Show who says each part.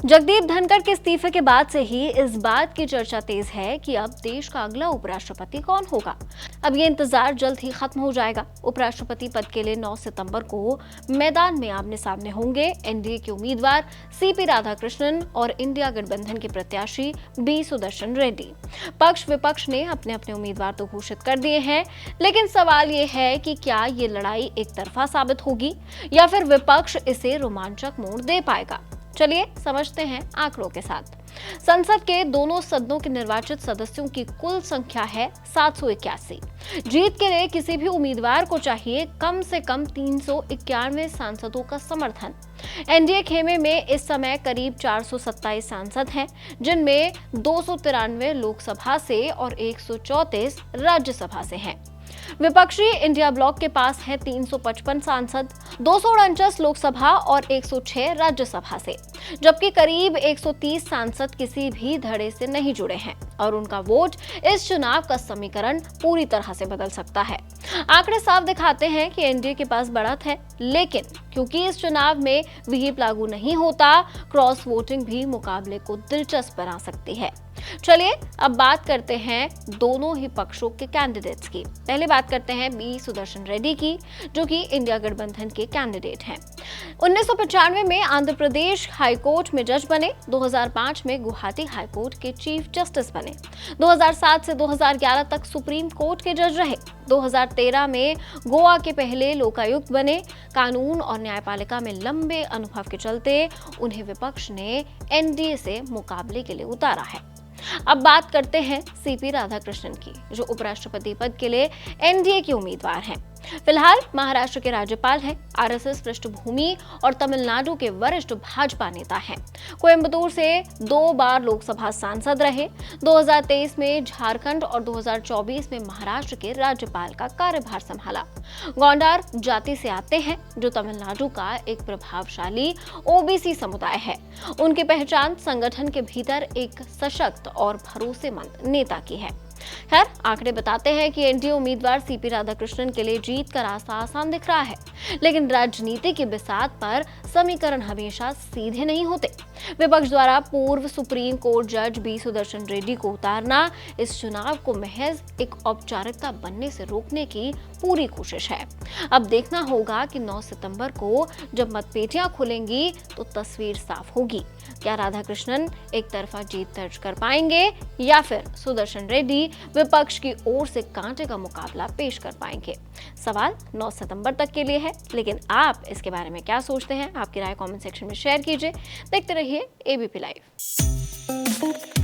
Speaker 1: जगदीप धनखड़ के इस्तीफे के बाद से ही इस बात की चर्चा तेज है कि अब देश का अगला उपराष्ट्रपति कौन होगा। अब ये इंतजार जल्द ही खत्म हो जाएगा। उपराष्ट्रपति पद के लिए 9 सितंबर को मैदान में आमने सामने होंगे एनडीए के उम्मीदवार सीपी राधाकृष्णन और इंडिया गठबंधन के प्रत्याशी बी सुदर्शन रेड्डी। पक्ष विपक्ष ने अपने अपने उम्मीदवार तो घोषित कर दिए हैं, लेकिन सवाल ये है कि क्या ये लड़ाई एक तरफा साबित होगी या फिर विपक्ष इसे रोमांचक मोड़ दे पाएगा। चलिए समझते हैं आंकड़ों के साथ। संसद के दोनों सदनों के निर्वाचित सदस्यों की कुल संख्या है 781। जीत के लिए किसी भी उम्मीदवार को चाहिए कम से कम 391 सांसदों का समर्थन। एनडीए खेमे में इस समय करीब 427 सांसद हैं, जिनमें 293 लोकसभा से और 134 राज्यसभा से हैं। विपक्षी इंडिया ब्लॉक के पास है 355 सांसद, 249 लोकसभा और 106 राज्यसभा से, जबकि करीब 130 सांसद किसी भी धड़े से नहीं जुड़े हैं और उनका वोट इस चुनाव का समीकरण पूरी तरह से बदल सकता है। आंकड़े साफ दिखाते हैं कि एनडीए के पास बढ़त है, लेकिन क्योंकि इस चुनाव में व्हिप लागू नहीं होता, क्रॉस वोटिंग भी मुकाबले को दिलचस्प बना सकती है। चलिए अब बात करते हैं दोनों ही पक्षों के कैंडिडेट्स की। पहले बात करते हैं बी सुदर्शन रेड्डी की, जो कि इंडिया गठबंधन के कैंडिडेट हैं। 1995 में आंध्र प्रदेश हाईकोर्ट में जज बने, 2005 में गुवाहाटी हाईकोर्ट के चीफ जस्टिस बने, 2007 से 2011 तक सुप्रीम कोर्ट के जज रहे, 2013 में गोवा के पहले लोकायुक्त बने। कानून और न्यायपालिका में लंबे अनुभव के चलते उन्हें विपक्ष ने एनडीए से मुकाबले के लिए उतारा है। अब बात करते हैं सीपी राधाकृष्णन की, जो उपराष्ट्रपति पद के लिए एनडीए के उम्मीदवार हैं। फिलहाल महाराष्ट्र के राज्यपाल हैं, आरएसएस पृष्ठभूमि और तमिलनाडु के वरिष्ठ भाजपा नेता हैं। कोयंबटूर से 2 बार लोकसभा सांसद रहे, 2023 में झारखंड और 2024 में महाराष्ट्र के राज्यपाल का कार्यभार संभाला। गोंडार जाति से आते हैं, जो तमिलनाडु का एक प्रभावशाली ओबीसी समुदाय है। उनकी पहचान संगठन के भीतर एक सशक्त और भरोसेमंद नेता की है। खैर, आंकड़े बताते हैं कि एनडीए उम्मीदवार सीपी राधाकृष्णन के लिए जीत का रास्ता आसान दिख रहा है, लेकिन राजनीति की बिसात पर समीकरण हमेशा सीधे नहीं होते। विपक्ष द्वारा पूर्व सुप्रीम कोर्ट जज बी सुदर्शन रेड्डी को उतारना इस चुनाव को महज एक औपचारिकता बनने से रोकने की पूरी कोशिश है। अब देखना होगा कि 9 सितंबर को जब मतपेटियां खुलेंगी तो तस्वीर साफ होगी। क्या राधाकृष्णन एक तरफा जीत दर्ज कर पाएंगे या फिर सुदर्शन रेड्डी विपक्ष की ओर से कांटे का मुकाबला पेश कर पाएंगे? सवाल 9 सितंबर तक के लिए है, लेकिन आप इसके बारे में क्या सोचते हैं? आपकी राय कमेंट सेक्शन में शेयर कीजिए। देखते रहिए एबीपी लाइव।